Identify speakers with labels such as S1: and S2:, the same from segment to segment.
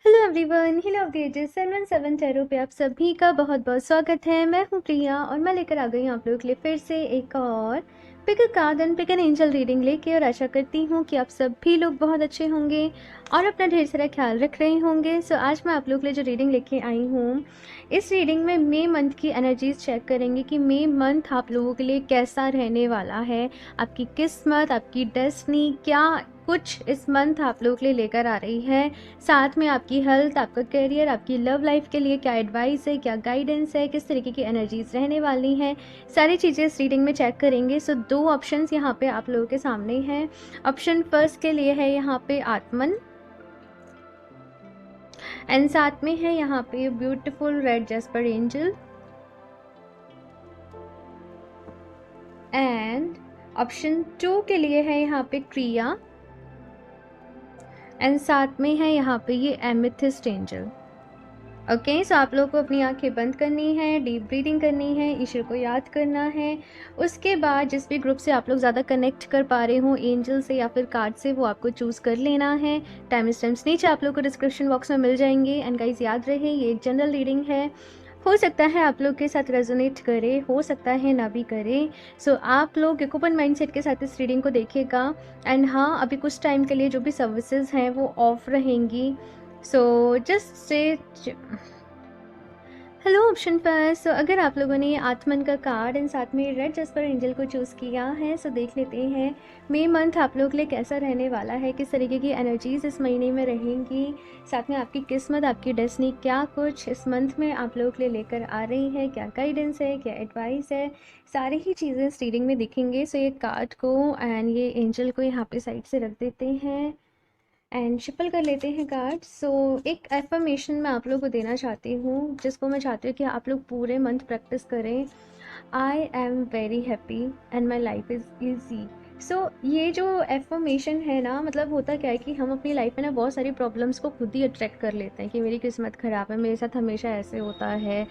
S1: Hello everyone, hill of the ages 717 tarot पे आप सभी का बहुत बहुत स्वागत है। मैं हूँ प्रिया और मैं लेकर आ गई हूँ आप लोगों के लिए फिर से एक और pick a card and pick an angel reading लेके। और आशा करती हूँ कि आप सभी लोग बहुत अच्छे होंगे और अपना ढेर सारा ख्याल रख रहे होंगे। सो आज मैं आप लोगों के लिए जो रीडिंग लेके आई हूँ, इस रीडिंग में मई मंथ की एनर्जीज चेक करेंगे कि मई मंथ आप लोगों के लिए कैसा रहने वाला है। आपकी किस्मत, आपकी डेस्टिनी क्या कुछ इस मंथ आप लोगों के लिए लेकर आ रही है। साथ में आपकी हेल्थ, आपका करियर, आपकी लव लाइफ के लिए क्या एडवाइस है, क्या गाइडेंस है, किस तरीके की एनर्जीज रहने वाली हैं, सारी चीज़ें इस रीडिंग में चेक करेंगे। सो दो ऑप्शंस यहाँ पे आप लोगों के सामने हैं। ऑप्शन फर्स्ट के लिए है यहाँ पे आत्मन एंड साथ में है यहाँ पे beautiful red jasper angel and option 2 के लिए है यहाँ पे क्रिया एंड साथ में है यहाँ पे ये एमेथिस्ट एंजल। ओके, सो आप लोग को अपनी आंखें बंद करनी है, डीप ब्रीदिंग करनी है, ईश्वर को याद करना है। उसके बाद जिस भी ग्रुप से आप लोग ज़्यादा कनेक्ट कर पा रहे हो, एंजल से या फिर कार्ड से, वो आपको चूज़ कर लेना है। टाइम स्टैम्प्स नीचे आप लोग को डिस्क्रिप्शन बॉक्स में मिल जाएंगे। एंड गाइस, याद रहे ये एक जनरल रीडिंग है, हो सकता है आप लोग के साथ रेजोनेट करे, हो सकता है ना भी करे। सो आप लोग एक ओपन माइंडसेट के साथ इस रीडिंग को देखिएगा। एंड हाँ, अभी कुछ टाइम के लिए जो भी सर्विसेज हैं वो ऑफ रहेंगी। So just say hello option पर। सो अगर आप लोगों ने आत्मन का कार्ड एंड साथ में रेड जस्पर एंजल को चूज़ किया है, सो देख लेते हैं मई मंथ आप लोग के लिए कैसा रहने वाला है, किस तरीके की एनर्जीज इस महीने में रहेंगी। साथ में आपकी किस्मत, आपकी डेस्टिनी क्या कुछ इस मंथ में आप लोग के लिए लेकर आ रही है, क्या गाइडेंस है, क्या एडवाइस है, सारी ही चीज़ें इस रीडिंग में दिखेंगे। सो ये कार्ड को एंड ये एंजल को यहाँ पे साइड से रख देते हैं एंड शिफल कर लेते हैं कार्ड। सो एक एफर्मेशन मैं आप लोग को देना चाहती हूँ, जिसको मैं चाहती हूँ कि आप लोग पूरे मंथ प्रैक्टिस करें। I am very happy and my life is easy. So ये जो एफर्मेशन है ना, मतलब होता क्या है कि हम अपनी लाइफ में ना बहुत सारी प्रॉब्लम्स को खुद ही अट्रैक्ट कर लेते हैं कि मेरी किस्मत ख़राब है, मेरे साथ हमेशा ऐसे होता है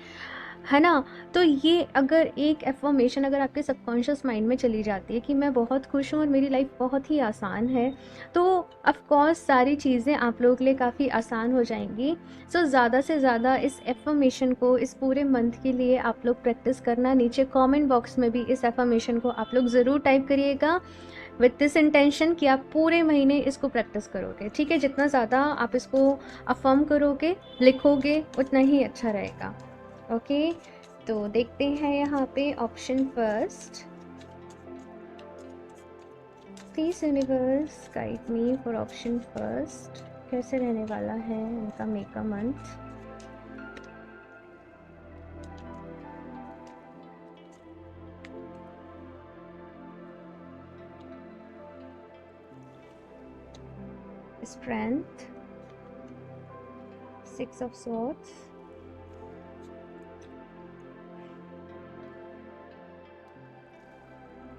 S1: ना। तो ये अगर एक एफर्मेशन अगर आपके सबकॉन्शियस माइंड में चली जाती है कि मैं बहुत खुश हूँ और मेरी लाइफ बहुत ही आसान है, तो ऑफ कोर्स सारी चीज़ें आप लोगों के लिए काफ़ी आसान हो जाएंगी। सो ज़्यादा से ज़्यादा इस एफर्मेशन को इस पूरे मंथ के लिए आप लोग प्रैक्टिस करना। नीचे कमेंट बॉक्स में भी इस एफर्मेशन को आप लोग ज़रूर टाइप करिएगा विथ दिस इंटेंशन कि आप पूरे महीने इसको प्रैक्टिस करोगे। ठीक है, जितना ज़्यादा आप इसको अफर्म करोगे, लिखोगे, उतना ही अच्छा रहेगा। ओके, तो देखते हैं यहाँ पे option first. Please universe guide me for option first. कैसे रहने वाला है उनका मई का month. Strength, 6 of swords,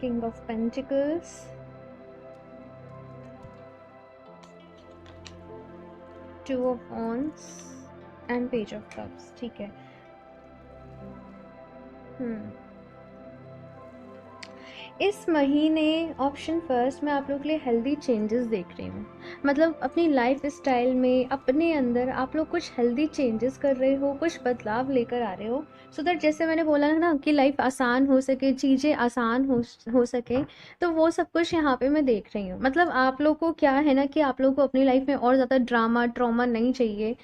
S1: king of pentacles, 2 of wands and page of cups. ठीक है, इस महीने ऑप्शन फर्स्ट में आप लोग के लिए हेल्दी चेंजेस देख रही हूँ। मतलब अपनी लाइफ स्टाइल में, अपने अंदर आप लोग कुछ हेल्दी चेंजेस कर रहे हो, कुछ बदलाव लेकर आ रहे हो, सो दैट जैसे मैंने बोला ना कि लाइफ आसान हो सके, चीज़ें आसान हो सके, तो वो सब कुछ यहाँ पे मैं देख रही हूँ। मतलब आप लोग को क्या है ना कि आप लोग को अपनी लाइफ में और ज़्यादा ड्रामा ट्रॉमा नहीं चाहिए।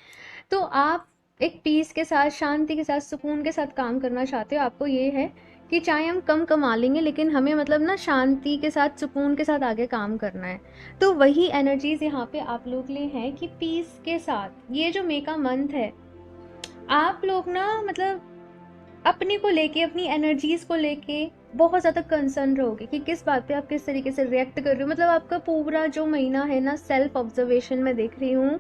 S1: तो आप एक पीस के साथ, शांति के साथ, सुकून के साथ काम करना चाहते हो। आपको ये है कि चाहे हम कम कमा लेंगे लेकिन हमें मतलब ना शांति के साथ, सुकून के साथ आगे काम करना है। तो वही एनर्जीज यहाँ पे आप लोग के लिए है कि पीस के साथ ये जो मई का मंथ है, आप लोग ना मतलब अपने को लेके, अपनी एनर्जीज को लेके बहुत ज़्यादा कंसर्न रहोगे कि किस बात पे आप किस तरीके से रिएक्ट कर रहे हो। मतलब आपका पूरा जो महीना है ना, सेल्फ ऑब्जर्वेशन में देख रही हूँ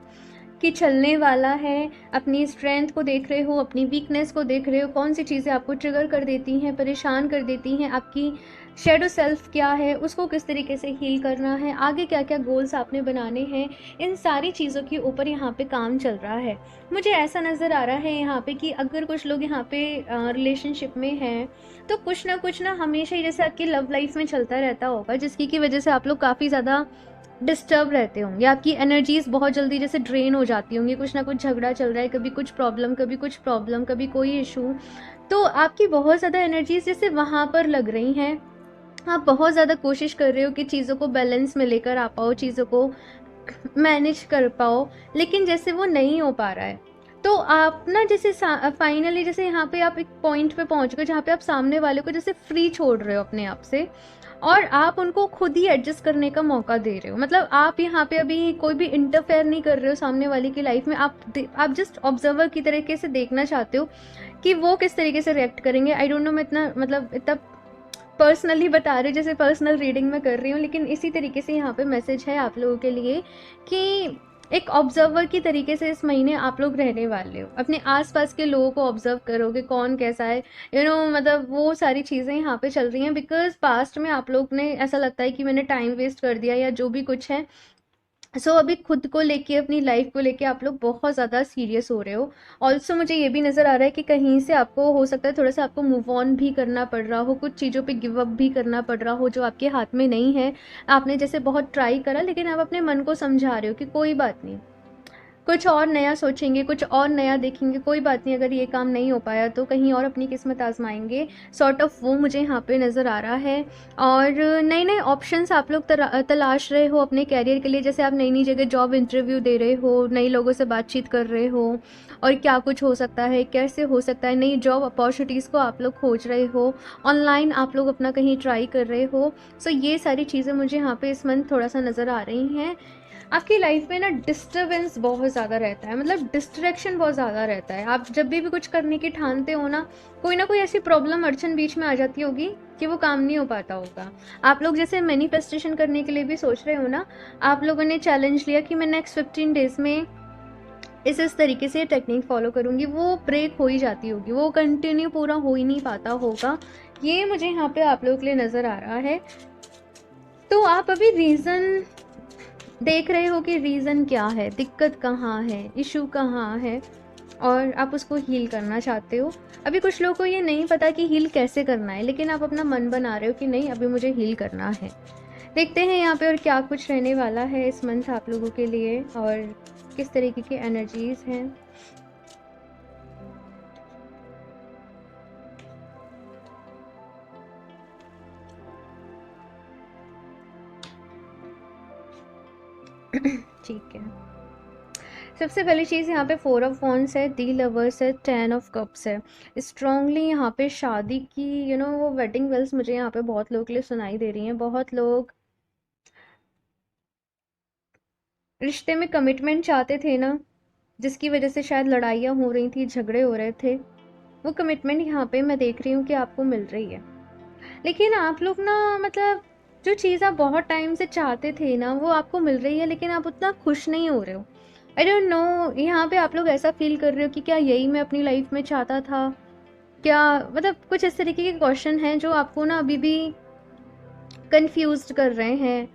S1: कि चलने वाला है। अपनी स्ट्रेंथ को देख रहे हो, अपनी वीकनेस को देख रहे हो, कौन सी चीज़ें आपको ट्रिगर कर देती हैं, परेशान कर देती हैं, आपकी शेडो सेल्फ क्या है, उसको किस तरीके से हील करना है, आगे क्या क्या गोल्स आपने बनाने हैं, इन सारी चीज़ों के ऊपर यहाँ पे काम चल रहा है। मुझे ऐसा नज़र आ रहा है यहाँ पे कि अगर कुछ लोग यहाँ पे रिलेशनशिप में हैं, तो कुछ ना हमेशा ही जैसे आपकी लव लाइफ में चलता रहता होगा, जिसकी की वजह से आप लोग काफ़ी ज़्यादा डिस्टर्ब रहते होंगे, आपकी एनर्जीज़ बहुत जल्दी जैसे ड्रेन हो जाती होंगी, कुछ ना कुछ झगड़ा चल रहा है, कभी कुछ प्रॉब्लम, कभी कुछ प्रॉब्लम, कभी कोई इशू, तो आपकी बहुत ज़्यादा एनर्जीज़ जैसे वहाँ पर लग रही हैं। आप बहुत ज़्यादा कोशिश कर रहे हो कि चीज़ों को बैलेंस में लेकर आ पाओ, चीज़ों को मैनेज कर पाओ, लेकिन जैसे वो नहीं हो पा रहा है। तो आप ना जैसे फाइनली जैसे यहाँ पे आप एक पॉइंट पे पहुँच गए जहाँ पे आप सामने वाले को जैसे फ्री छोड़ रहे हो अपने आप से, और आप उनको खुद ही एडजस्ट करने का मौका दे रहे हो। मतलब आप यहाँ पे अभी कोई भी इंटरफेयर नहीं कर रहे हो सामने वाले की लाइफ में, आप जस्ट ऑब्जर्वर की तरीके से देखना चाहते हो कि वो किस तरीके से रिएक्ट करेंगे। आई डोंट नो, मैं इतना मतलब इतना पर्सनली बता रही हूँ जैसे पर्सनल रीडिंग में कर रही हूँ, लेकिन इसी तरीके से यहाँ पे मैसेज है आप लोगों के लिए कि एक ऑब्जर्वर की तरीके से इस महीने आप लोग रहने वाले हो। अपने आसपास के लोगों को ऑब्जर्व करोगे, कौन कैसा है, मतलब वो सारी चीज़ें यहाँ पे चल रही हैं। बिकॉज पास्ट में आप लोग ने ऐसा लगता है कि मैंने टाइम वेस्ट कर दिया या जो भी कुछ है। अभी खुद को लेके, अपनी लाइफ को लेके आप लोग बहुत ज़्यादा सीरियस हो रहे हो। ऑल्सो मुझे ये भी नज़र आ रहा है कि कहीं से आपको हो सकता है थोड़ा सा आपको मूव ऑन भी करना पड़ रहा हो, कुछ चीज़ों पे गिव अप भी करना पड़ रहा हो जो आपके हाथ में नहीं है। आपने जैसे बहुत ट्राई करा, लेकिन आप अपने मन को समझा रहे हो कि कोई बात नहीं, कुछ और नया सोचेंगे, कुछ और नया देखेंगे, कोई बात नहीं, अगर ये काम नहीं हो पाया तो कहीं और अपनी किस्मत आजमाएंगे, सॉर्ट ऑफ वो मुझे यहाँ पे नज़र आ रहा है। और नए नए ऑप्शंस आप लोग तलाश रहे हो अपने कैरियर के लिए। जैसे आप नई नई जगह जॉब इंटरव्यू दे रहे हो, नए लोगों से बातचीत कर रहे हो, और क्या कुछ हो सकता है, कैसे हो सकता है, नई जॉब अपॉर्चुनिटीज़ को आप लोग खोज रहे हो, ऑनलाइन आप लोग अपना कहीं ट्राई कर रहे हो। ये सारी चीज़ें मुझे यहाँ पे इस मंथ थोड़ा सा नज़र आ रही हैं। आपकी लाइफ में ना डिस्टर्बेंस बहुत ज़्यादा रहता है, मतलब डिस्ट्रैक्शन बहुत ज़्यादा रहता है। आप जब भी कुछ करने की ठानते हो ना कोई ऐसी प्रॉब्लम अड़चन बीच में आ जाती होगी कि वो काम नहीं हो पाता होगा। आप लोग जैसे मैनिफेस्टेशन करने के लिए भी सोच रहे हो ना, आप लोगों ने चैलेंज लिया कि मैं नेक्स्ट 15 डेज में इस तरीके से टेक्निक फॉलो करूँगी, वो ब्रेक हो ही जाती होगी, वो कंटिन्यू पूरा हो ही नहीं पाता होगा। ये मुझे यहाँ पे आप लोगों के लिए नज़र आ रहा है। तो आप अभी रीज़न देख रहे हो कि रीज़न क्या है, दिक्कत कहाँ है, इशू कहाँ है, और आप उसको हील करना चाहते हो। अभी कुछ लोगों को ये नहीं पता कि हील कैसे करना है, लेकिन आप अपना मन बना रहे हो कि नहीं अभी मुझे हील करना है। देखते हैं यहाँ पे और क्या कुछ रहने वाला है इस मंथ आप लोगों के लिए, और किस तरीके की एनर्जीज़ हैं। ठीक है, सबसे पहली चीज़ यहाँ पे 4 ऑफ वॉन्ड्स है, दी लवर्स है, 10 ऑफ कप्स है। स्ट्रांगली यहाँ पे शादी की वो वेडिंग वेल्स मुझे यहाँ पे बहुत लोगों के लिए सुनाई दे रही हैं। बहुत लोग रिश्ते में कमिटमेंट चाहते थे ना, जिसकी वजह से शायद लड़ाइयाँ हो रही थी, झगड़े हो रहे थे, वो कमिटमेंट यहाँ पे मैं देख रही हूँ कि आपको मिल रही है। लेकिन आप लोग ना मतलब जो चीज़ आप बहुत टाइम से चाहते थे ना वो आपको मिल रही है, लेकिन आप उतना खुश नहीं हो रहे हो। आई डोंट नो, यहाँ पे आप लोग ऐसा फील कर रहे हो कि क्या यही मैं अपनी लाइफ में चाहता था क्या, मतलब कुछ इस तरीके के क्वेश्चन हैं जो आपको ना अभी भी कंफ्यूज कर रहे हैं।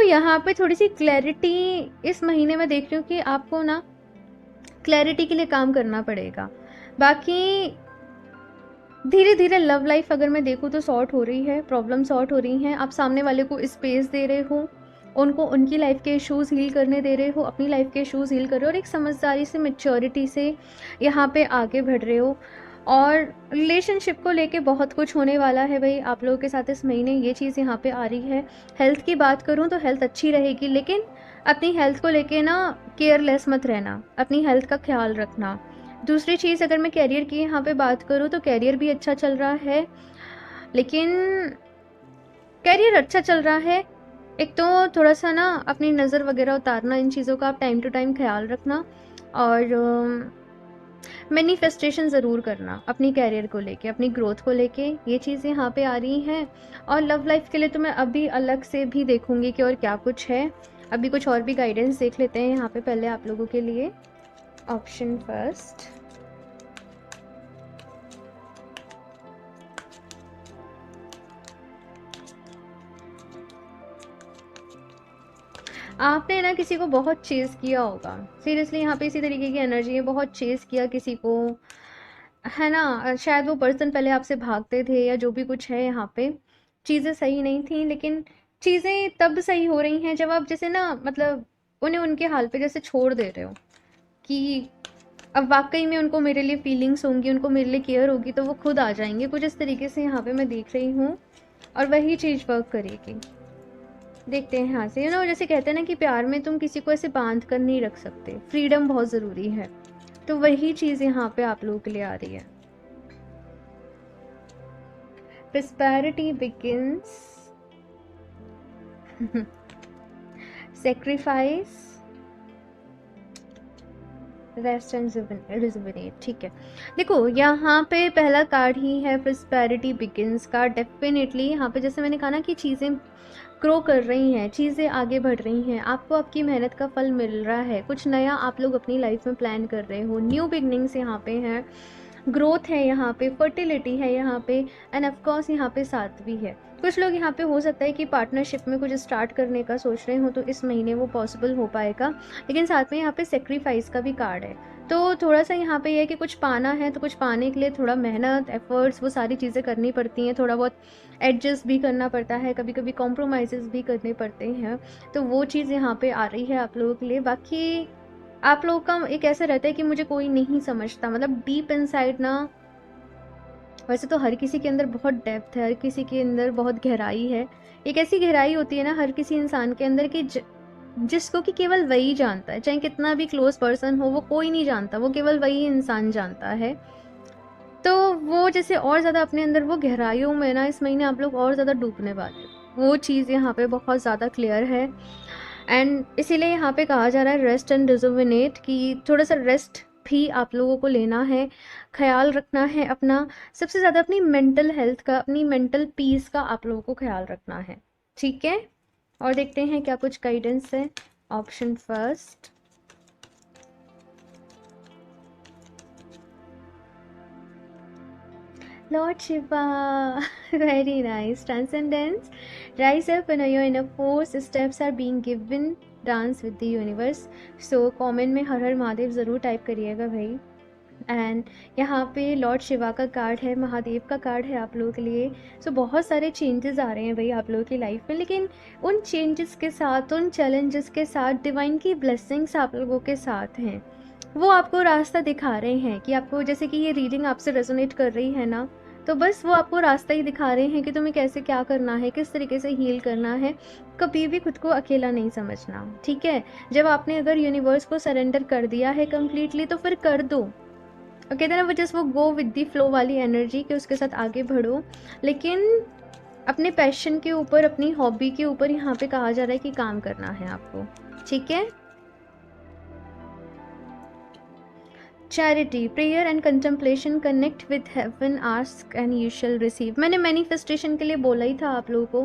S1: यहाँ पे थोड़ी सी क्लैरिटी इस महीने में देख रही हूँ कि आपको ना क्लैरिटी के लिए काम करना पड़ेगा। बाकी धीरे धीरे लव लाइफ अगर मैं देखूँ तो सॉर्ट हो रही है, प्रॉब्लम सॉर्ट हो रही हैं, आप सामने वाले को स्पेस दे रहे हो, उनको उनकी लाइफ के इश्यूज़ हील करने दे रहे हो, अपनी लाइफ के इश्यूज़ हील कर रहे हो, और एक समझदारी से, मैच्योरिटी से यहाँ पे आगे बढ़ रहे हो। और रिलेशनशिप को लेके बहुत कुछ होने वाला है भाई आप लोगों के साथ इस महीने, ये चीज़ यहाँ पे आ रही है। हेल्थ की बात करूँ तो हेल्थ अच्छी रहेगी, लेकिन अपनी हेल्थ को लेके ना केयरलेस मत रहना, अपनी हेल्थ का ख्याल रखना। दूसरी चीज़ अगर मैं कैरियर की यहाँ पे बात करूँ तो कैरियर भी अच्छा चल रहा है, लेकिन कैरियर अच्छा चल रहा है, एक तो थोड़ा सा ना अपनी नज़र वगैरह उतारना, इन चीज़ों का आप टाइम टू टाइम ख्याल रखना, और मैनिफेस्टेशन ज़रूर करना अपनी कैरियर को लेके, अपनी ग्रोथ को लेके, ये चीज़ें यहाँ पे आ रही हैं। और लव लाइफ के लिए तो मैं अभी अलग से भी देखूँगी कि और क्या कुछ है। अभी कुछ और भी गाइडेंस देख लेते हैं यहाँ पे पहले आप लोगों के लिए। ऑप्शन फर्स्ट, आपने ना किसी को बहुत चेज़ किया होगा, सीरियसली यहाँ पे इसी तरीके की एनर्जी है, बहुत चेज़ किया किसी को, है ना। शायद वो पर्सन पहले आपसे भागते थे या जो भी कुछ है, यहाँ पे चीज़ें सही नहीं थी, लेकिन चीज़ें तब सही हो रही हैं जब आप जैसे ना मतलब उन्हें उनके हाल पे जैसे छोड़ दे रहे हो कि अब वाकई में उनको मेरे लिए फीलिंग्स होंगी, उनको मेरे लिए केयर होगी तो वो खुद आ जाएंगे, कुछ इस तरीके से यहाँ पे मैं देख रही हूँ। और वही चीज़ वर्क करेगी। देखते हैं यहाँ से, जैसे कहते हैं ना कि प्यार में तुम किसी को ऐसे बांध कर नहीं रख सकते, फ्रीडम बहुत ज़रूरी है। तो वही चीज़ यहाँ पे आप लोगों के लिए आ रही है। Prosperity begins. Sacrifice, rest and rejuvenate. ठीक है, देखो यहाँ पे पहला कार्ड ही है प्रोस्पेरिटी बिगिंस का। डेफिनेटली यहाँ पे जैसे मैंने कहा ना कि चीज़ें ग्रो कर रही हैं, चीज़ें आगे बढ़ रही हैं, आपको आपकी मेहनत का फल मिल रहा है, कुछ नया आप लोग अपनी लाइफ में प्लान कर रहे हो, न्यू बिगनिंग्स यहाँ पे हैं, ग्रोथ है यहाँ पे, फर्टिलिटी है यहाँ पे, एंड ऑफ कोर्स यहाँ पे साथ भी है। कुछ लोग यहाँ पे हो सकता है कि पार्टनरशिप में कुछ स्टार्ट करने का सोच रहे हो तो इस महीने वो पॉसिबल हो पाएगा। लेकिन साथ में यहाँ पे सेक्रीफाइस का भी कार्ड है, तो थोड़ा सा यहाँ पे है कि कुछ पाना है तो कुछ पाने के लिए थोड़ा मेहनत, एफर्ट्स, वो सारी चीज़ें करनी पड़ती हैं, थोड़ा बहुत एडजस्ट भी करना पड़ता है, कभी कभी कॉम्प्रोमाइज़ भी करने पड़ते हैं। तो वो चीज़ यहाँ पे आ रही है आप लोगों के लिए। बाकी आप लोगों का एक ऐसा रहता है कि मुझे कोई नहीं समझता, मतलब डीप इनसाइड ना, वैसे तो हर किसी के अंदर बहुत डेप्थ है, हर किसी के अंदर बहुत गहराई है। एक ऐसी गहराई होती है ना हर किसी इंसान के अंदर कि जिसको कि केवल वही जानता है, चाहे कितना भी क्लोज पर्सन हो वो कोई नहीं जानता, वो केवल वही इंसान जानता है। तो वो जैसे और ज़्यादा अपने अंदर वो गहराइयों में ना इस महीने आप लोग और ज़्यादा डूबने वाले हो, वो चीज़ यहाँ पे बहुत ज़्यादा क्लियर है। एंड इसीलिए यहाँ पे कहा जा रहा है रेस्ट एंड रिजुविनेट, कि थोड़ा सा रेस्ट भी आप लोगों को लेना है, ख्याल रखना है अपना, सबसे ज़्यादा अपनी मेंटल हेल्थ का, अपनी मेंटल पीस का आप लोगों को ख्याल रखना है। ठीक है, और देखते हैं क्या कुछ गाइडेंस है। Option first, Lord Shiva, very nice. Transcendence, rise up and your inner force, steps are being given, dance with the universe. So comment में हर हर महादेव ज़रूर टाइप करिएगा भाई। एंड यहाँ पे लॉर्ड शिवा का कार्ड है, महादेव का कार्ड है आप लोगों के लिए। सो बहुत सारे चेंजेस आ रहे हैं भाई आप लोगों की लाइफ में, लेकिन उन चेंजेस के साथ, उन चैलेंजेस के साथ डिवाइन की ब्लेसिंग्स आप लोगों के साथ हैं। वो आपको रास्ता दिखा रहे हैं कि आपको, जैसे कि ये रीडिंग आपसे रेजोनेट कर रही है ना, तो बस वो आपको रास्ता ही दिखा रहे हैं कि तुम्हें कैसे क्या करना है, किस तरीके से हील करना है। कभी भी खुद को अकेला नहीं समझना, ठीक है। जब आपने अगर यूनिवर्स को सरेंडर कर दिया है कम्प्लीटली तो फिर कर दो। और कहते हैं ना वो जस्ट वो गो विद दी फ्लो वाली एनर्जी, कि उसके साथ आगे बढ़ो, लेकिन अपने पैशन के ऊपर, अपनी हॉबी के ऊपर यहाँ पे कहा जा रहा है कि काम करना है आपको। ठीक है। Charity, prayer and contemplation, connect with heaven, ask and you shall receive. मैंने मैनिफेस्टेशन के लिए बोला ही था आप लोगों को।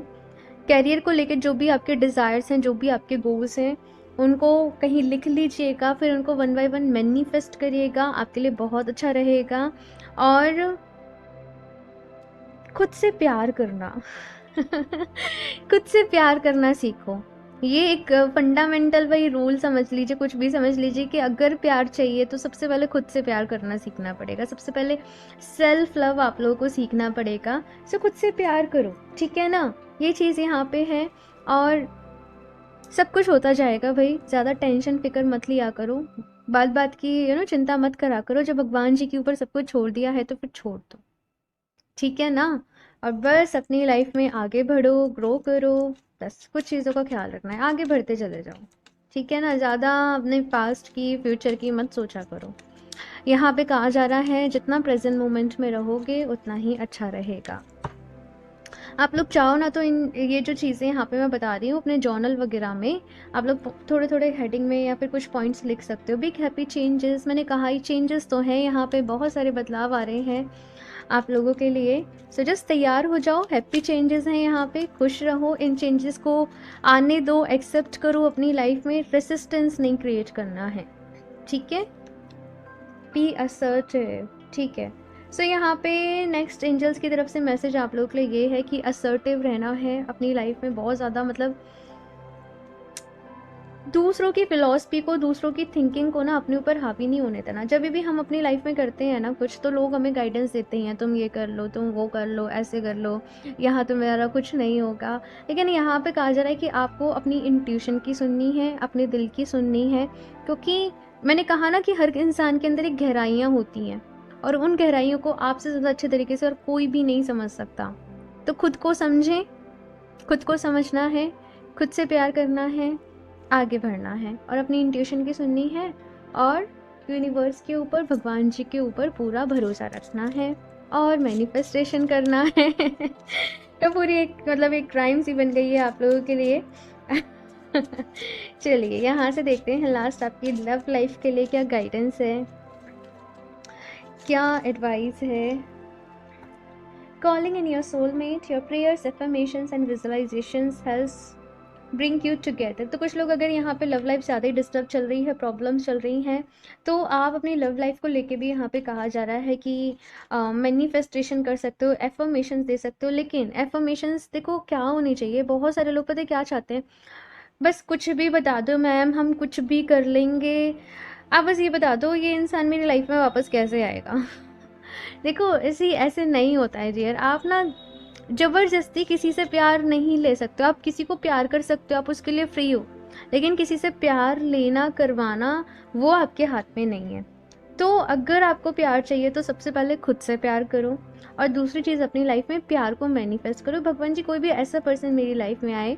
S1: कैरियर को लेकर जो भी आपके डिज़ायर्स हैं, जो भी आपके गोल्स हैं, उनको कहीं लिख लीजिएगा, फिर उनको वन बाय वन मैनिफेस्ट करिएगा, आपके लिए बहुत अच्छा रहेगा। और खुद से प्यार करना खुद से प्यार करना सीखो। ये एक फंडामेंटल वही रूल समझ लीजिए, कुछ भी समझ लीजिए, कि अगर प्यार चाहिए तो सबसे पहले खुद से प्यार करना सीखना पड़ेगा, सबसे पहले सेल्फ लव आप लोगों को सीखना पड़ेगा। सो खुद से प्यार करो, ठीक है ना, ये चीज़ यहाँ पे है। और सब कुछ होता जाएगा भाई, ज़्यादा टेंशन फिक्र मत लिया करो, बात की चिंता मत करा करो। जब भगवान जी के ऊपर सब कुछ छोड़ दिया है तो फिर छोड़ दो, ठीक है ना। और बस अपनी लाइफ में आगे बढ़ो, ग्रो करो, बस कुछ चीज़ों का ख्याल रखना है, आगे बढ़ते चले जाओ, ठीक है ना। ज़्यादा अपने पास्ट की, फ्यूचर की मत सोचा करो। यहाँ पे कहा जा रहा है जितना प्रेजेंट मोमेंट में रहोगे उतना ही अच्छा रहेगा। आप लोग चाहो ना तो ये जो चीज़ें यहाँ पे मैं बता रही हूँ अपने जर्नल वगैरह में आप लोग थोड़े थोड़े हेडिंग में या फिर कुछ पॉइंट्स लिख सकते हो। बिग हैप्पी चेंजेस, मैंने कहा ही चेंजेस तो हैं, यहाँ पे बहुत सारे बदलाव आ रहे हैं आप लोगों के लिए। सो जस्ट तैयार हो जाओ, हैप्पी चेंजेस हैं यहाँ पे, खुश रहो, इन चेंजेस को आने दो, एक्सेप्ट करो अपनी लाइफ में, रेसिस्टेंस नहीं क्रिएट करना है, ठीक है। बी असर्टिव, ठीक है। सो यहाँ पे नेक्स्ट एंजल्स की तरफ से मैसेज आप लोगों के लिए ये है कि असर्टिव रहना है अपनी लाइफ में, बहुत ज़्यादा मतलब दूसरों की फ़िलॉसफ़ी को, दूसरों की थिंकिंग को ना अपने ऊपर हावी नहीं होने देना। जब भी हम अपनी लाइफ में करते हैं ना कुछ, तो लोग हमें गाइडेंस देते हैं, तुम ये कर लो, तुम वो कर लो, ऐसे कर लो, यहाँ तुम्हारा कुछ नहीं होगा। लेकिन यहाँ पे कहा जा रहा है कि आपको अपनी इंट्यूशन की सुननी है, अपने दिल की सुननी है, क्योंकि मैंने कहा ना कि हर इंसान के अंदर एक गहराइयाँ होती हैं, और उन गहराइयों को आपसे ज़्यादा अच्छे तरीके से और कोई भी नहीं समझ सकता। तो खुद को समझें, खुद को समझना है, खुद से प्यार करना है, आगे बढ़ना है, और अपनी इंट्यूशन की सुननी है, और यूनिवर्स के ऊपर, भगवान जी के ऊपर पूरा भरोसा रखना है, और मैनिफेस्टेशन करना है। तो पूरी एक मतलब एक क्राइम सी बन गई है आप लोगों के लिए। चलिए यहाँ से देखते हैं लास्ट आपकी लव लाइफ के लिए क्या गाइडेंस है, क्या एडवाइस है। Calling in your soulmate, your prayers, affirmations and visualizations helps bring you together। तो कुछ लोग अगर यहाँ पे लव लाइफ ज़्यादा ही डिस्टर्ब चल रही है, प्रॉब्लम्स चल रही हैं, तो आप अपनी लव लाइफ को लेके भी यहाँ पे कहा जा रहा है कि मैनिफेस्टेशन कर सकते हो, एफर्मेशंस दे सकते हो। लेकिन एफर्मेशंस देखो क्या होनी चाहिए, बहुत सारे लोग पता है क्या चाहते हैं, बस कुछ भी बता दो मैम, हम कुछ भी कर लेंगे, आप बस ये बता दो ये इंसान मेरी लाइफ में वापस कैसे आएगा। देखो ऐसे ऐसे नहीं होता है डियर। आप ना ज़बरदस्ती किसी से प्यार नहीं ले सकते हो। आप किसी को प्यार कर सकते हो, आप उसके लिए फ्री हो, लेकिन किसी से प्यार लेना, करवाना, वो आपके हाथ में नहीं है। तो अगर आपको प्यार चाहिए तो सबसे पहले खुद से प्यार करो, और दूसरी चीज़ अपनी लाइफ में प्यार को मैनिफेस्ट करो। भगवान जी कोई भी ऐसा पर्सन मेरी लाइफ में आए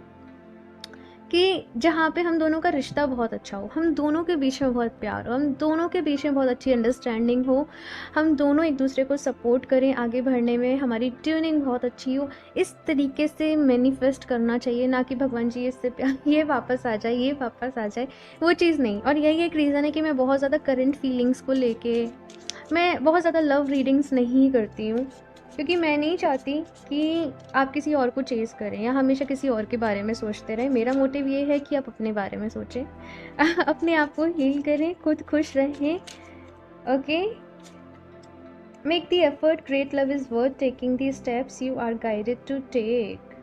S1: कि जहाँ पे हम दोनों का रिश्ता बहुत अच्छा हो, हम दोनों के बीच में बहुत प्यार हो, हम दोनों के बीच में बहुत अच्छी अंडरस्टैंडिंग हो, हम दोनों एक दूसरे को सपोर्ट करें आगे बढ़ने में, हमारी ट्यूनिंग बहुत अच्छी हो। इस तरीके से मैनिफेस्ट करना चाहिए, ना कि भगवान जी इससे प्यार ये वापस आ जाए, ये वापस आ जाए, वो चीज़ नहीं। और यही एक रीज़न है कि मैं बहुत ज़्यादा करंट फीलिंग्स को लेके मैं बहुत ज़्यादा लव रीडिंग्स नहीं करती हूँ, क्योंकि मैं नहीं चाहती कि आप किसी और को चेज़ करें या हमेशा किसी और के बारे में सोचते रहें। मेरा मोटिव ये है कि आप अपने बारे में सोचें, अपने आप को हील करें, खुद खुश रहें। Okay, make the effort, great love is worth taking the steps you are guided to take.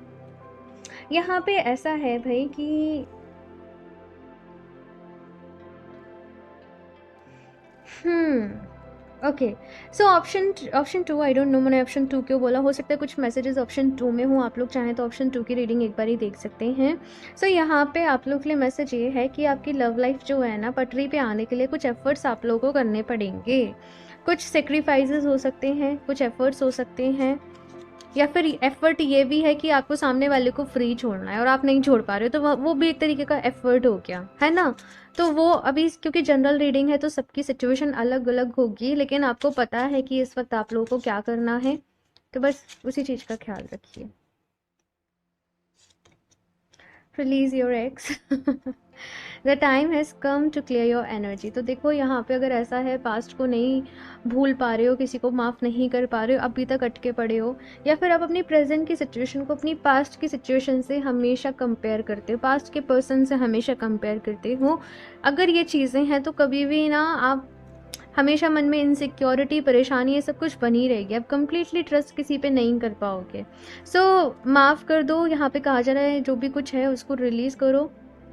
S1: यहाँ पे ऐसा है भाई कि okay, so option two, I don't know मैंने ऑप्शन टू क्यों बोला, हो सकता है कुछ मैसेजेस ऑप्शन टू में हो, आप लोग चाहें तो ऑप्शन टू की रीडिंग एक बार ही देख सकते हैं। सो यहाँ पे आप लोग के लिए मैसेज ये है कि आपकी लव लाइफ जो है ना पटरी पे आने के लिए कुछ एफर्ट्स आप लोगों को करने पड़ेंगे, कुछ सेक्रीफाइसेस हो सकते हैं, कुछ एफर्ट्स हो सकते हैं, या फिर एफर्ट ये भी है कि आपको सामने वाले को फ्री छोड़ना है और आप नहीं छोड़ पा रहे हो, तो वो भी एक तरीके का एफर्ट हो गया है ना। तो वो अभी क्योंकि जनरल रीडिंग है तो सबकी सिचुएशन अलग अलग होगी, लेकिन आपको पता है कि इस वक्त आप लोगों को क्या करना है, तो बस उसी चीज़ का ख्याल रखिए। Release your ex. The time has come to clear your energy. तो देखो यहाँ पे अगर ऐसा है पास्ट को नहीं भूल पा रहे हो, किसी को माफ़ नहीं कर पा रहे हो, अभी तक अटके पड़े हो, या फिर आप अपनी प्रेजेंट की सिचुएशन को अपनी पास्ट की सिचुएशन से हमेशा कंपेयर करते हो, पास्ट के पर्सन से हमेशा कंपेयर करते हो, अगर ये चीज़ें हैं तो कभी भी ना आप हमेशा मन में इनसिक्योरिटी, परेशानी, ये सब कुछ बनी रहेगी, आप कंप्लीटली ट्रस्ट किसी पे नहीं कर पाओगे। सो माफ़ कर दो, यहाँ पे कहा जा रहा है जो भी कुछ है उसको रिलीज़ करो,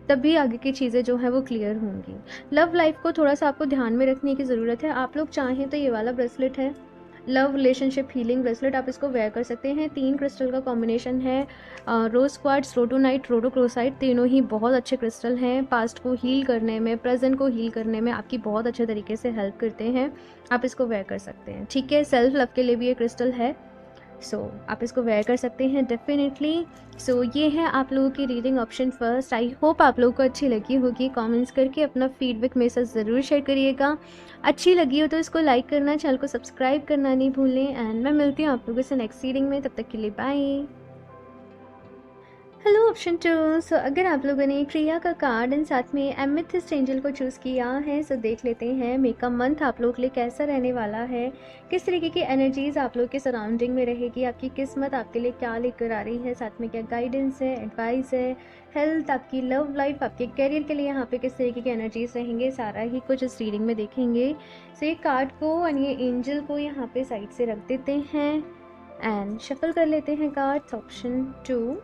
S1: तभी आगे की चीज़ें जो हैं वो क्लियर होंगी। लव लाइफ को थोड़ा सा आपको ध्यान में रखने की ज़रूरत है। आप लोग चाहें तो ये वाला ब्रेसलेट है, लव रिलेशनशिप हीलिंग ब्रेसलेट, आप इसको वेयर कर सकते हैं। 3 क्रिस्टल का कॉम्बिनेशन है, रोज़ क्वार्ट्ज, रोडोनाइट, रोडोक्रोसाइट, तीनों ही बहुत अच्छे क्रिस्टल हैं, पास्ट को हील करने में, प्रेजेंट को हील करने में आपकी बहुत अच्छे तरीके से हेल्प करते हैं। आप इसको वेयर कर सकते हैं, ठीक है। सेल्फ लव के लिए भी ये क्रिस्टल है, सो आप इसको वेयर कर सकते हैं डेफिनेटली। सो ये है आप लोगों की reading option first. I hope आप लोगों को अच्छी लगी होगी। कमेंट्स करके अपना फीडबैक मेरे साथ ज़रूर शेयर करिएगा। अच्छी लगी हो तो इसको लाइक करना, चैनल को सब्सक्राइब करना नहीं भूलें, एंड मैं मिलती हूँ आप लोगों से नेक्स्ट रीडिंग में। तब तक के लिए बाय। हेलो ऑप्शन टू, सो अगर आप लोगों ने क्रिया का कार्ड एंड साथ में एमेथिस्ट एंजल को चूज़ किया है, सो देख लेते हैं मे का मंथ आप लोग के लिए कैसा रहने वाला है, किस तरीके की एनर्जीज आप लोग के सराउंडिंग में रहेगी, आपकी किस्मत आपके लिए क्या लेकर आ रही है, साथ में क्या गाइडेंस है, एडवाइस है, हेल्थ, आपकी लव लाइफ, आपके करियर के लिए यहाँ पे किस तरीके की एनर्जीज रहेंगे, सारा ही कुछ इस रीडिंग में देखेंगे। सो ये कार्ड को और ये एंजल को यहाँ पे साइड से रख देते हैं एंड शफल कर लेते हैं cards. Option two,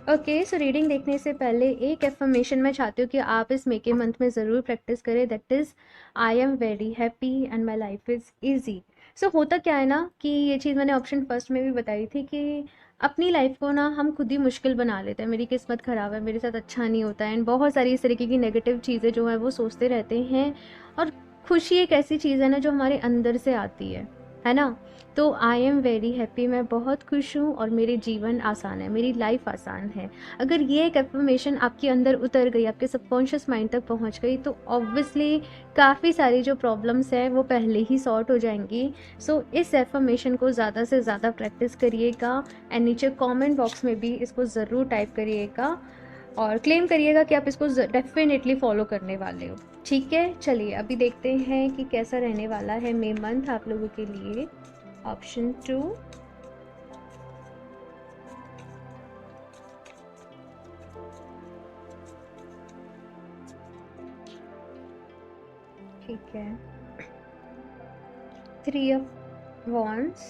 S1: okay, so reading देखने से पहले एक एफर्मेशन मैं चाहती हूँ कि आप इस मे के मंथ में ज़रूर प्रैक्टिस करें, that is I am very happy and my life is easy. So होता क्या है ना कि ये चीज़ मैंने ऑप्शन फर्स्ट में भी बताई थी कि अपनी लाइफ को ना हम खुद ही मुश्किल बना लेते हैं, मेरी किस्मत ख़राब है, मेरे साथ अच्छा नहीं होता है, एंड बहुत सारी इस तरीके की नेगेटिव चीज़ें जो है वो सोचते रहते हैं। और खुशी एक ऐसी चीज़ है ना जो हमारे अंदर से आती है ना। तो आई एम वेरी हैप्पी, मैं बहुत खुश हूँ और मेरे जीवन आसान है, मेरी लाइफ आसान है। अगर ये एक एफर्मेशन आपके अंदर उतर गई, आपके सबकॉन्शियस माइंड तक पहुँच गई, तो ऑब्वियसली काफ़ी सारी जो प्रॉब्लम्स हैं वो पहले ही सॉर्ट हो जाएंगी। सो इस एफर्मेशन को ज़्यादा से ज़्यादा प्रैक्टिस करिएगा एंड नीचे कमेंट बॉक्स में भी इसको ज़रूर टाइप करिएगा और क्लेम करिएगा कि आप इसको डेफिनेटली फॉलो करने वाले हो। ठीक है, चलिए अभी देखते हैं कि कैसा रहने वाला है मे मंथ आप लोगों के लिए। ऑप्शन 2, ठीक है, 3 of wands,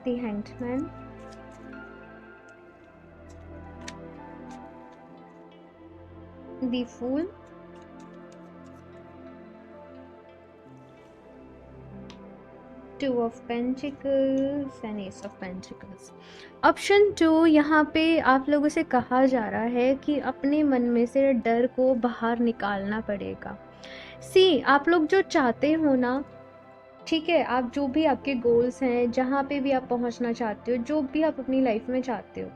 S1: the hangman, the fool, two of pentacles and ace of pentacles. Option 2, यहाँ पे आप लोगों से कहा जा रहा है कि अपने मन में से डर को बाहर निकालना पड़ेगा। सी, आप लोग जो चाहते हो ना, ठीक है, आप जो भी आपके गोल्स हैं, जहाँ पे भी आप पहुँचना चाहते हो, जो भी आप अपनी लाइफ में चाहते हो,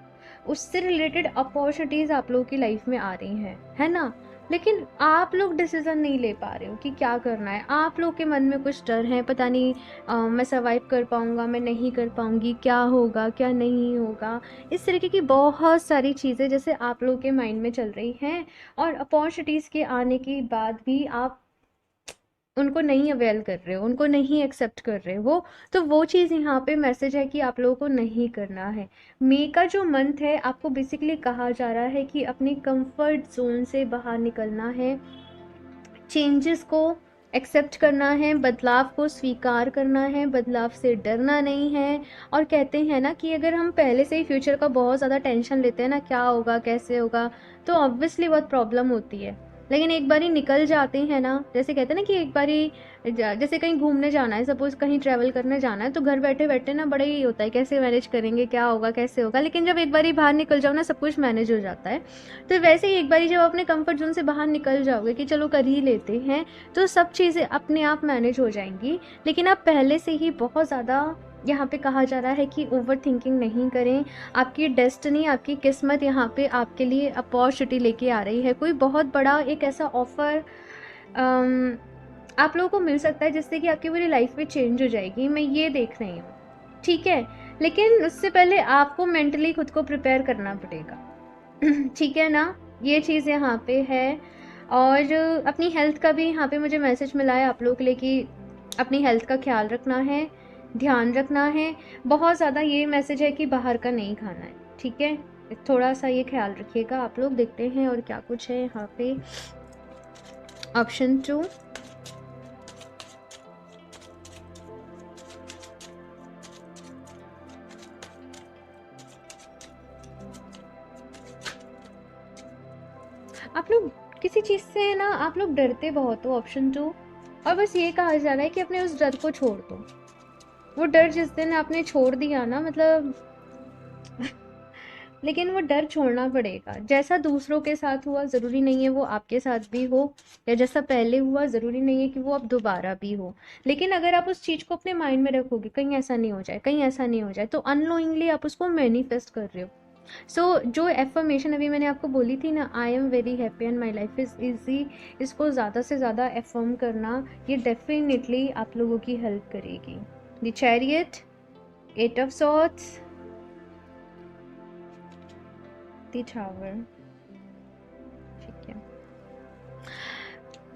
S1: उससे रिलेटेड अपॉर्चुनिटीज़ आप लोगों की लाइफ में आ रही हैं, है ना। लेकिन आप लोग डिसीज़न नहीं ले पा रहे हो कि क्या करना है। आप लोग के मन में कुछ डर है, पता नहीं मैं सर्वाइव कर पाऊँगा, मैं नहीं कर पाऊँगी, क्या होगा क्या नहीं होगा। इस तरीके की बहुत सारी चीज़ें जैसे आप लोग के माइंड में चल रही हैं, और अपॉर्चुनिटीज़ के आने के बाद भी आप उनको नहीं अवेल कर रहे हो, उनको नहीं एक्सेप्ट कर रहे हो। तो वो चीज़ यहाँ पे मैसेज है कि आप लोगों को नहीं करना है। मई का जो मंथ है, आपको बेसिकली कहा जा रहा है कि अपने कंफर्ट जोन से बाहर निकलना है, चेंजेस को एक्सेप्ट करना है, बदलाव को स्वीकार करना है, बदलाव से डरना नहीं है। और कहते हैं ना कि अगर हम पहले से ही फ्यूचर का बहुत ज़्यादा टेंशन लेते हैं ना, क्या होगा कैसे होगा, तो ऑब्वियसली बहुत प्रॉब्लम होती है। लेकिन एक बारी निकल जाते हैं ना, जैसे कहते हैं ना कि एक बारी जैसे कहीं घूमने जाना है, सपोज़ कहीं ट्रैवल करने जाना है, तो घर बैठे बैठे ना बड़ा ही होता है कैसे मैनेज करेंगे, क्या होगा कैसे होगा। लेकिन जब एक बारी बाहर निकल जाओ ना, सब कुछ मैनेज हो जाता है। तो वैसे ही एक बारी जब अपने कंफर्ट जोन से बाहर निकल जाओगे कि चलो कर ही लेते हैं, तो सब चीज़ें अपने आप मैनेज हो जाएंगी। लेकिन आप पहले से ही बहुत ज़्यादा, यहाँ पे कहा जा रहा है कि ओवर थिंकिंग नहीं करें। आपकी डेस्टिनी, आपकी किस्मत यहाँ पे आपके लिए अपॉर्चुनिटी लेके आ रही है। कोई बहुत बड़ा एक ऐसा ऑफ़र आप लोगों को मिल सकता है जिससे कि आपकी पूरी लाइफ में चेंज हो जाएगी, मैं ये देख रही हूँ। ठीक है, लेकिन उससे पहले आपको मेंटली खुद को प्रिपेयर करना पड़ेगा। ठीक है ना, ये चीज़ यहाँ पे है। और अपनी हेल्थ का भी यहाँ पे मुझे मैसेज मिला है आप लोगों के लिए कि अपनी हेल्थ का ख्याल रखना है, ध्यान रखना है। बहुत ज़्यादा ये मैसेज है कि बाहर का नहीं खाना है, ठीक है, थोड़ा सा ये ख्याल रखिएगा आप लोग। देखते हैं और क्या कुछ है यहाँ पे। ऑप्शन 2, आप लोग किसी चीज़ से ना, आप लोग डरते बहुत हो, ऑप्शन 2। और बस ये कहा जा रहा है कि अपने उस डर को छोड़ दो। वो डर जिस दिन आपने छोड़ दिया ना, मतलब लेकिन वो डर छोड़ना पड़ेगा। जैसा दूसरों के साथ हुआ ज़रूरी नहीं है वो आपके साथ भी हो, या जैसा पहले हुआ ज़रूरी नहीं है कि वो अब दोबारा भी हो। लेकिन अगर आप उस चीज़ को अपने माइंड में रखोगे, कहीं ऐसा नहीं हो जाए, कहीं ऐसा नहीं हो जाए, तो अननोइंगली आप उसको मैनिफेस्ट कर रहे हो। सो जो एफर्मेशन अभी मैंने आपको बोली थी ना, आई am very happy and my life is easy, इसको ज़्यादा से ज़्यादा एफर्म करना, ये डेफिनेटली आप लोगों की हेल्प करेगी। The chariot, 8 of swords, the tower. ठीक है,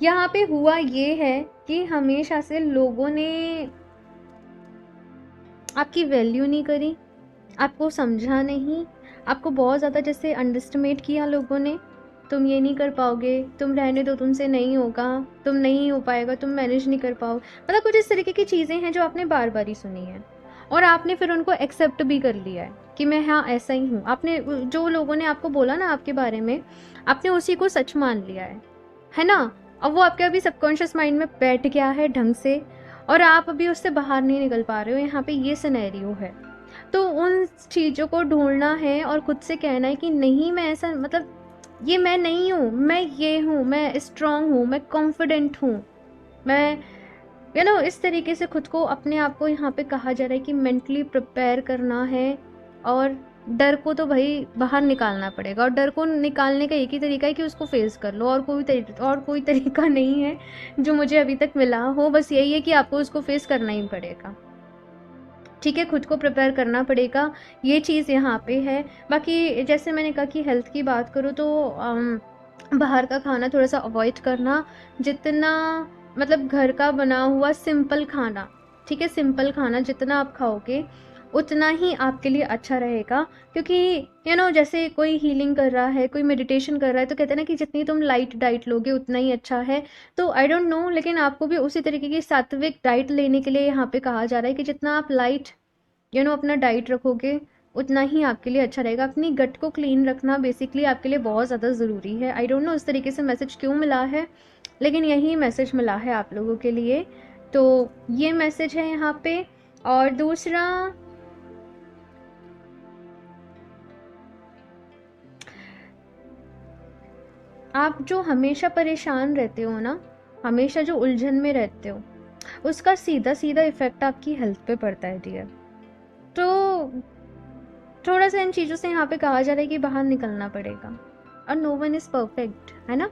S1: यहाँ पे हुआ ये है कि हमेशा से लोगों ने आपकी वैल्यू नहीं करी, आपको समझा नहीं, आपको बहुत ज़्यादा जैसे अंडरस्टिमेट किया लोगों ने। तुम ये नहीं कर पाओगे, तुम रहने दो, तुमसे नहीं होगा, तुम नहीं हो पाएगा, तुम मैनेज नहीं कर पाओ, मतलब कुछ इस तरीके की चीज़ें हैं जो आपने बार बार ही सुनी है और आपने फिर उनको एक्सेप्ट भी कर लिया है कि मैं हाँ ऐसा ही हूँ। आपने जो लोगों ने आपको बोला ना आपके बारे में, आपने उसी को सच मान लिया है ना? अब वो आपके अभी सबकॉन्शियस माइंड में बैठ गया है ढंग से, और आप अभी उससे बाहर नहीं निकल पा रहे हो। यहाँ पे ये सिनेरियो है। तो उन चीज़ों को ढूंढना है और खुद से कहना है कि नहीं, मैं ऐसा, मतलब ये मैं नहीं हूँ, मैं ये हूँ, मैं स्ट्रांग हूँ, मैं कॉन्फिडेंट हूँ, मैं इस तरीके से खुद को, अपने आप को यहाँ पे कहा जा रहा है कि मेंटली प्रिपेयर करना है। और डर को तो भाई बाहर निकालना पड़ेगा, और डर को निकालने का एक ही तरीका है कि उसको फेस कर लो, और कोई तरीका नहीं है जो मुझे अभी तक मिला हो। बस यही है कि आपको उसको फेस करना ही पड़ेगा। ठीक है, खुद को प्रिपेयर करना पड़ेगा, ये चीज़ यहाँ पे है। बाकी जैसे मैंने कहा कि हेल्थ की बात करूँ तो बाहर का खाना थोड़ा सा अवॉइड करना, जितना मतलब घर का बना हुआ सिंपल खाना, ठीक है, सिंपल खाना जितना आप खाओगे उतना ही आपके लिए अच्छा रहेगा। क्योंकि जैसे कोई हीलिंग कर रहा है, कोई मेडिटेशन कर रहा है, तो कहते हैं ना कि जितनी तुम लाइट डाइट लोगे उतना ही अच्छा है। तो आई डोंट नो, लेकिन आपको भी उसी तरीके की सात्विक डाइट लेने के लिए यहाँ पे कहा जा रहा है कि जितना आप लाइट अपना डाइट रखोगे उतना ही आपके लिए अच्छा रहेगा। अपनी गट को क्लीन रखना बेसिकली आपके लिए बहुत ज़्यादा ज़रूरी है। आई डोंट नो इस तरीके से मैसेज क्यों मिला है, लेकिन यही मैसेज मिला है आप लोगों के लिए। तो ये मैसेज है यहाँ पे। और दूसरा, आप जो हमेशा परेशान रहते हो ना, हमेशा जो उलझन में रहते हो, उसका सीधा सीधा इफेक्ट आपकी हेल्थ पे पड़ता है डियर। तो थोड़ा सा इन चीज़ों से यहाँ पे कहा जा रहा है कि बाहर निकलना पड़ेगा। और नो वन इज़ परफेक्ट, है ना?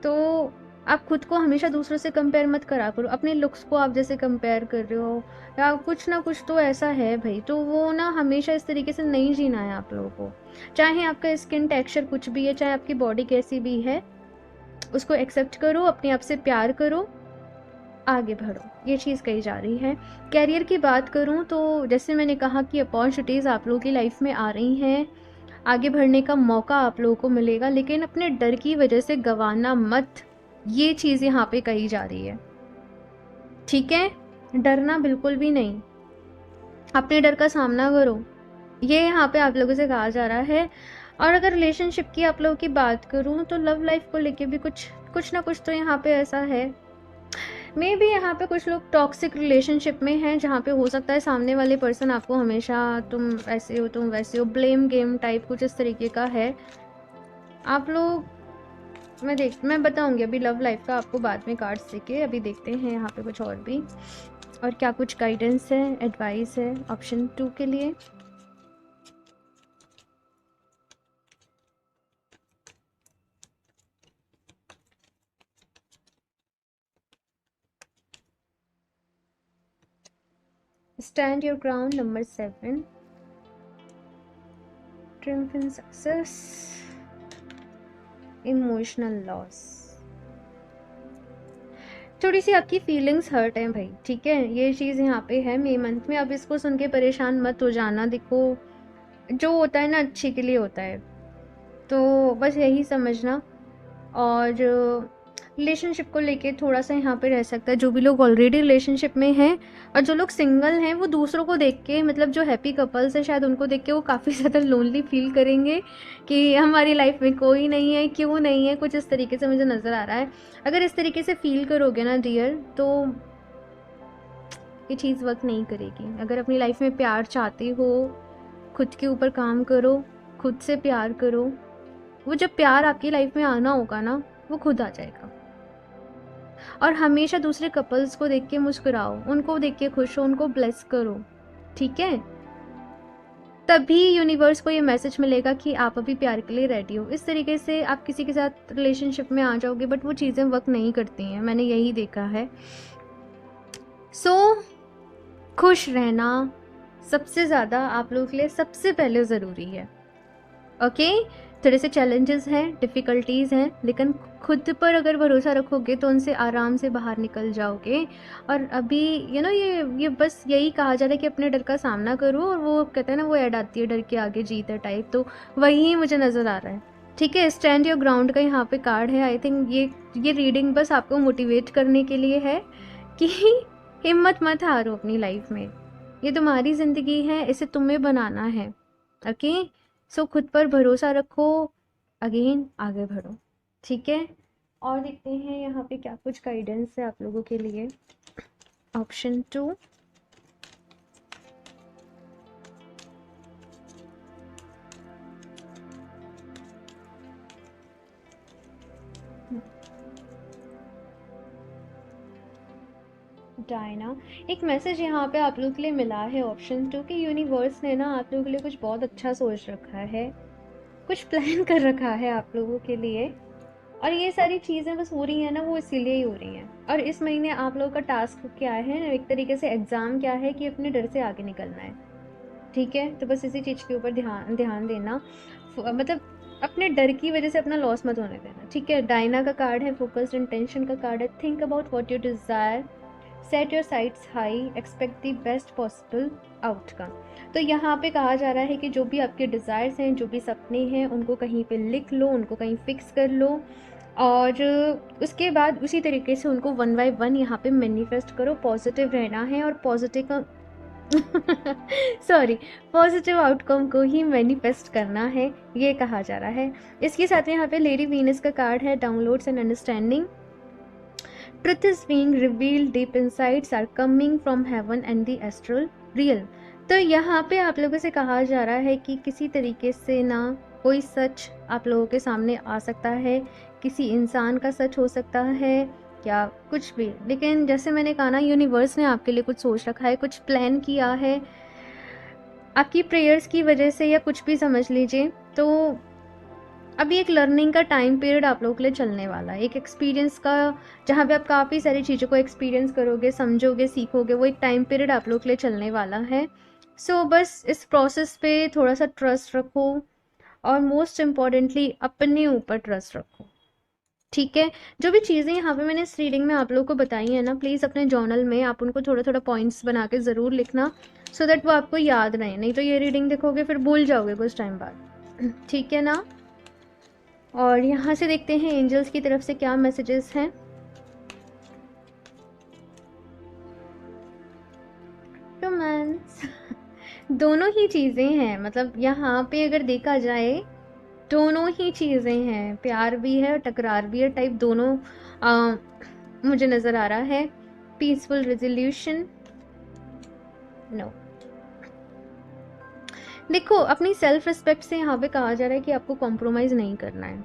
S1: तो आप खुद को हमेशा दूसरों से कंपेयर मत करा करो। अपने लुक्स को आप जैसे कंपेयर कर रहे हो या कुछ ना कुछ तो ऐसा है भाई, तो वो ना हमेशा इस तरीके से नहीं जीना है आप लोगों को। चाहे आपका स्किन टेक्सचर कुछ भी है, चाहे आपकी बॉडी कैसी भी है, उसको एक्सेप्ट करो, अपने आप से प्यार करो, आगे बढ़ो, ये चीज़ कही जा रही है। कैरियर की बात करूँ तो जैसे मैंने कहा कि अपॉर्चुनिटीज़ आप लोगों की लाइफ में आ रही हैं, आगे बढ़ने का मौका आप लोगों को मिलेगा, लेकिन अपने डर की वजह से गंवाना मत, ये चीज़ यहाँ पे कही जा रही है। ठीक है, डरना बिल्कुल भी नहीं, अपने डर का सामना करो, ये यहाँ पे आप लोगों से कहा जा रहा है। और अगर रिलेशनशिप की आप लोगों की बात करूँ तो लव लाइफ को लेके भी कुछ ना कुछ तो यहाँ पे ऐसा है। मे भी यहाँ पे कुछ लोग टॉक्सिक रिलेशनशिप में हैं, जहाँ पे हो सकता है सामने वाले पर्सन आपको हमेशा तुम ऐसे हो, तुम वैसे हो, ब्लेम गेम टाइप कुछ इस तरीके का है। आप लोग, मैं बताऊंगी अभी लव लाइफ का आपको बाद में कार्ड्स देके। अभी देखते हैं यहाँ पे कुछ और भी, और क्या कुछ गाइडेंस है, एडवाइस है ऑप्शन 2 के लिए। Stand your ground number 7, triumph in success, emotional loss. थोड़ी सी आपकी फीलिंग्स हर्ट हैं भाई, ठीक है, ये चीज़ यहाँ पे है मई मंथ में। अब इसको सुन के परेशान मत हो जाना। देखो, जो होता है ना अच्छे के लिए होता है, तो बस यही समझना। और रिलेशनशिप को लेके थोड़ा सा यहाँ पे रह सकता है, जो भी लोग ऑलरेडी रिलेशनशिप में हैं और जो लोग सिंगल हैं, वो दूसरों को देख के, मतलब जो हैप्पी कपल्स है शायद उनको देख के वो काफ़ी ज़्यादा लोनली फील करेंगे कि हमारी लाइफ में कोई नहीं है, क्यों नहीं है, कुछ इस तरीके से मुझे नज़र आ रहा है। अगर इस तरीके से फील करोगे ना डियर, तो ये चीज़ वर्क नहीं करेगी। अगर अपनी लाइफ में प्यार चाहते हो, खुद के ऊपर काम करो, खुद से प्यार करो। वो जब प्यार आपकी लाइफ में आना होगा ना, वो खुद आ जाएगा। और हमेशा दूसरे कपल्स को देख के मुस्कुराओ, उनको देख के खुश हो, उनको ब्लेस करो, ठीक है? तभी यूनिवर्स को ये मैसेज मिलेगा कि आप अभी प्यार के लिए रेडी हो। इस तरीके से आप किसी के साथ रिलेशनशिप में आ जाओगे, बट वो चीज़ें वर्क नहीं करती हैं, मैंने यही देखा है। सो खुश रहना सबसे ज़्यादा आप लोगों के लिए सबसे पहले ज़रूरी है। ओके, थोड़े से चैलेंजेस हैं, डिफ़िकल्टीज़ हैं, लेकिन खुद पर अगर भरोसा रखोगे तो उनसे आराम से बाहर निकल जाओगे। और अभी ये बस यही कहा जा रहा है कि अपने डर का सामना करो, और वो कहते हैं ना, वो ऐड आती है डर के आगे जीत है टाइप, तो वही मुझे नज़र आ रहा है। ठीक है, स्टैंड योर ग्राउंड का यहाँ पे कार्ड है। आई थिंक ये रीडिंग बस आपको मोटिवेट करने के लिए है कि हिम्मत मत हारो अपनी लाइफ में, ये तुम्हारी ज़िंदगी है, इसे तुम्हें बनाना है। ओके, सो खुद पर भरोसा रखो, अगेन आगे बढ़ो, ठीक है। और देखते हैं यहाँ पे क्या कुछ गाइडेंस है आप लोगों के लिए। Option 2, Diana. एक मैसेज यहाँ पे आप लोगों के लिए मिला है ऑप्शन 2 कि यूनिवर्स ने ना आप लोगों के लिए कुछ बहुत अच्छा सोच रखा है, कुछ प्लान कर रखा है आप लोगों के लिए। और ये सारी चीज़ें बस हो रही हैं ना, वो इसीलिए ही हो रही हैं। और इस महीने आप लोगों का टास्क क्या है, एक तरीके से एग्ज़ाम क्या है कि अपने डर से आगे निकलना है, ठीक है। तो बस इसी चीज़ के ऊपर ध्यान ध्यान देना, मतलब अपने डर की वजह से अपना लॉस मत होने देना, ठीक है। डायना का कार्ड है, फोकस्ड इंटेंशन का कार्ड है, think about what you desire, set your sites high, expect the best possible outcome. तो यहाँ पे कहा जा रहा है कि जो भी आपके डिज़ायर्स हैं, जो भी सपने हैं, उनको कहीं पे लिख लो, उनको कहीं फिक्स कर लो, और उसके बाद उसी तरीके से उनको वन बाय वन यहाँ पे मैनिफेस्ट करो। पॉजिटिव रहना है और पॉजिटिव सॉरी, पॉजिटिव आउटकम को ही मैनिफेस्ट करना है, ये कहा जा रहा है। इसके साथ में यहाँ पे लेडी वीनस का कार्ड है, downloads and understanding, truth is being revealed, deep insights are coming from heaven and the astral real। तो यहाँ पे आप लोगों से कहा जा रहा है कि किसी तरीके से ना कोई सच आप लोगों के सामने आ सकता है, किसी इंसान का सच हो सकता है या कुछ भी, लेकिन जैसे मैंने कहा ना, यूनिवर्स ने आपके लिए कुछ सोच रखा है, कुछ प्लान किया है आपकी प्रेयर्स की वजह से, या कुछ भी समझ लीजिए। तो अभी एक लर्निंग का टाइम पीरियड आप लोगों के लिए चलने वाला है, एक एक्सपीरियंस का, जहाँ पे आप काफ़ी सारी चीज़ों को एक्सपीरियंस करोगे, समझोगे, सीखोगे, वो एक टाइम पीरियड आप लोगों के लिए चलने वाला है। सो बस इस प्रोसेस पे थोड़ा सा ट्रस्ट रखो, और मोस्ट इम्पॉर्टेंटली अपने ऊपर ट्रस्ट रखो, ठीक है। जो भी चीज़ें यहाँ पे मैंने इस रीडिंग में आप लोगों को बताई हैं ना, प्लीज़ अपने जर्नल में आप उनको थोड़ा थोड़ा पॉइंट्स बना के ज़रूर लिखना, सो दैट वो आपको याद रहे, नहीं तो ये रीडिंग देखोगे फिर भूल जाओगे कुछ टाइम बाद, ठीक है ना। और यहाँ से देखते हैं एंजल्स की तरफ से क्या मैसेजेस हैं। रोमांस दोनों ही चीज़ें हैं, मतलब यहाँ पे अगर देखा जाए दोनों ही चीज़ें हैं, प्यार भी है और टकरार भी है, टाइप दोनों मुझे नज़र आ रहा है। Peaceful resolution, no. देखो, अपनी सेल्फ रिस्पेक्ट से यहाँ पे कहा जा रहा है कि आपको कॉम्प्रोमाइज़ नहीं करना है।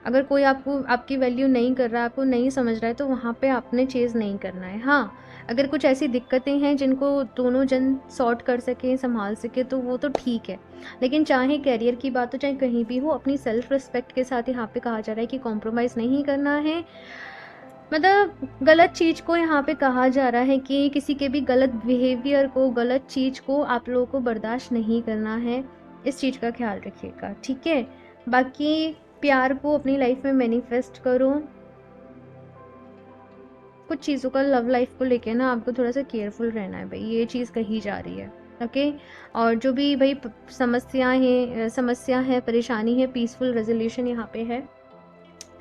S1: अगर कोई आपको आपकी वैल्यू नहीं कर रहा, आपको नहीं समझ रहा है, तो वहाँ पे आपने चेज़ नहीं करना है। हाँ, अगर कुछ ऐसी दिक्कतें हैं जिनको दोनों जन सॉर्ट कर सकें, संभाल सके, तो वो तो ठीक है। लेकिन चाहे करियर की बात हो, चाहे कहीं भी हो, अपनी सेल्फ रिस्पेक्ट के साथ यहाँ पे कहा जा रहा है कि कॉम्प्रोमाइज़ नहीं करना है। मतलब गलत चीज़ को यहाँ पे कहा जा रहा है कि किसी के भी गलत बिहेवियर को, गलत चीज़ को आप लोगों को बर्दाश्त नहीं करना है। इस चीज़ का ख्याल रखिएगा, ठीक है। बाकी प्यार को अपनी लाइफ में मैनिफेस्ट करो। कुछ चीज़ों का लव लाइफ को लेके ना आपको थोड़ा सा केयरफुल रहना है भाई, ये चीज़ कही जा रही है, ओके। और जो भी भाई समस्या है, परेशानी है, पीसफुल रेजोल्यूशन यहाँ पे है,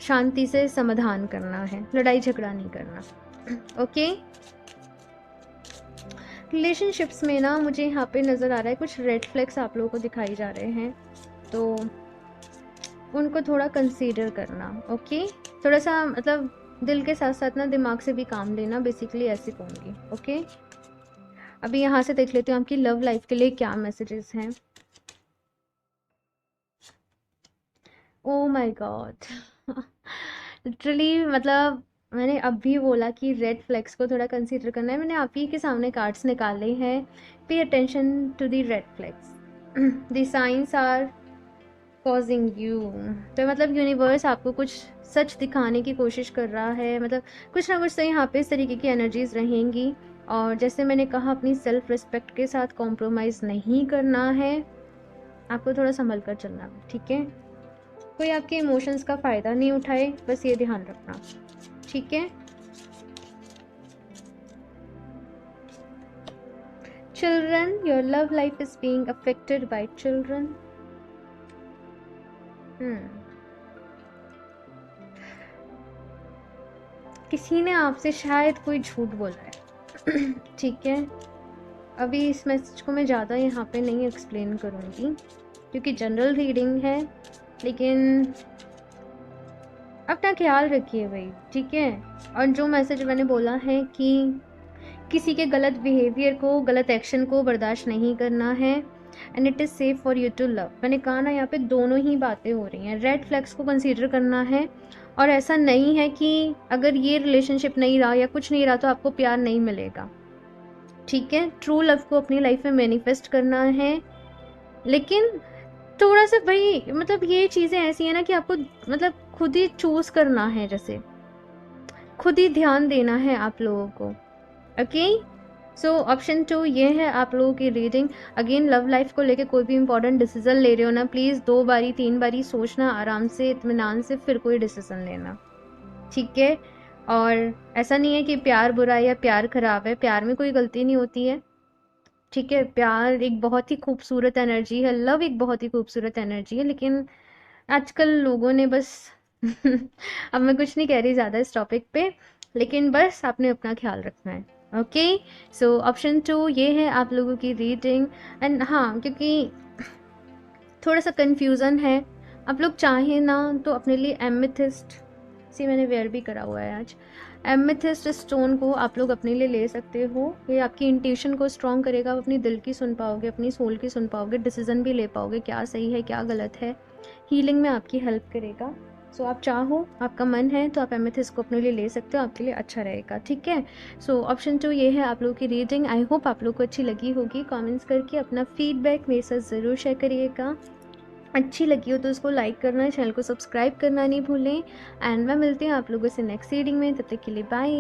S1: शांति से समाधान करना है, लड़ाई झगड़ा नहीं करना, ओके। रिलेशनशिप्स में ना मुझे यहाँ पे नज़र आ रहा है कुछ रेड फ्लैग्स आप लोगों को दिखाई जा रहे हैं, तो उनको थोड़ा कंसीडर करना, ओके। थोड़ा सा मतलब दिल के साथ साथ ना दिमाग से भी काम लेना, बेसिकली ऐसे कहूँगी, ओके। अभी यहाँ से देख लेते हैं आपकी लव लाइफ के लिए क्या मैसेजेस हैं। ओ माय गॉड, लिटरली मतलब मैंने अभी बोला कि रेड फ्लैग्स को थोड़ा कंसीडर करना है, मैंने आप ही के सामने कार्ड्स निकाले हैं। Pay attention to the red flags, the signs are causing you. तो मतलब यूनिवर्स आपको कुछ सच दिखाने की कोशिश कर रहा है, मतलब कुछ ना कुछ तो यहाँ पे इस तरीके की एनर्जीज रहेंगी। और जैसे मैंने कहा, अपनी सेल्फ रिस्पेक्ट के साथ कॉम्प्रोमाइज़ नहीं करना है, आपको थोड़ा संभल कर चलना है, ठीक है। कोई आपके इमोशंस का फ़ायदा नहीं उठाए, बस ये ध्यान रखना, ठीक है। Children, your love life is being affected by children. किसी ने आपसे शायद कोई झूठ बोला है ठीक है। अभी इस मैसेज को मैं ज़्यादा यहाँ पे नहीं एक्सप्लेन करूँगी क्योंकि जनरल रीडिंग है, लेकिन अपना ख्याल रखिए भाई, ठीक है। और जो मैसेज मैंने बोला है कि किसी के गलत बिहेवियर को, गलत एक्शन को बर्दाश्त नहीं करना है, and it is safe for you to love. मैंने कहा ना, यहाँ पे दोनों ही बातें हो रही हैं। रेड फ्लैग्स को कंसीडर करना है, और ऐसा नहीं है कि अगर ये रिलेशनशिप नहीं रहा या कुछ नहीं रहा तो आपको प्यार नहीं मिलेगा, ठीक है। ट्रू लव को अपनी लाइफ में मैनिफेस्ट करना है, लेकिन थोड़ा सा भाई मतलब ये चीज़ें ऐसी हैं ना कि आपको मतलब खुद ही चूज करना है, जैसे खुद ही ध्यान देना है आप लोगों को। ओके, सो ऑप्शन 2 ये है आप लोगों की रीडिंग। अगेन लव लाइफ को लेके कोई भी इंपॉर्टेंट डिसीजन ले रहे हो ना, प्लीज़ 2 बारी 3 बारी सोचना, आराम से इत्मीनान से फिर कोई डिसीजन लेना, ठीक है। और ऐसा नहीं है कि प्यार बुरा है या प्यार खराब है, प्यार में कोई गलती नहीं होती है, ठीक है। प्यार एक बहुत ही खूबसूरत एनर्जी है, लव एक बहुत ही खूबसूरत एनर्जी है, लेकिन आजकल लोगों ने बस अब मैं कुछ नहीं कह रही ज़्यादा इस टॉपिक पे, लेकिन बस आपने अपना ख्याल रखना है। ओके, सो ऑप्शन 2 ये है आप लोगों की रीडिंग। एंड हाँ, क्योंकि थोड़ा सा कन्फ्यूज़न है, आप लोग चाहें ना तो अपने लिए एमेथिस्ट, सी मैंने वेयर भी करा हुआ है आज, एमेथिस्ट स्टोन को आप लोग अपने लिए ले सकते हो। ये आपकी इंट्यूशन को स्ट्रॉन्ग करेगा, आप अपनी दिल की सुन पाओगे, अपनी सोल की सुन पाओगे, डिसीजन भी ले पाओगे क्या सही है क्या गलत है, हीलिंग में आपकी हेल्प करेगा। सो आप चाहो, आपका मन है तो आप एमेथिस्ट को अपने लिए ले सकते हो, आपके लिए अच्छा रहेगा, ठीक है। सो ऑप्शन 2 ये है आप लोगों की रीडिंग। आई होप आप लोग को अच्छी लगी होगी। कमेंट्स करके अपना फीडबैक मेरे साथ ज़रूर शेयर करिएगा। अच्छी लगी हो तो उसको लाइक करना, चैनल को सब्सक्राइब करना नहीं भूलें। एंड मैं मिलती हूँ आप लोगों से नेक्स्ट रीडिंग में, तब तक के लिए बाय।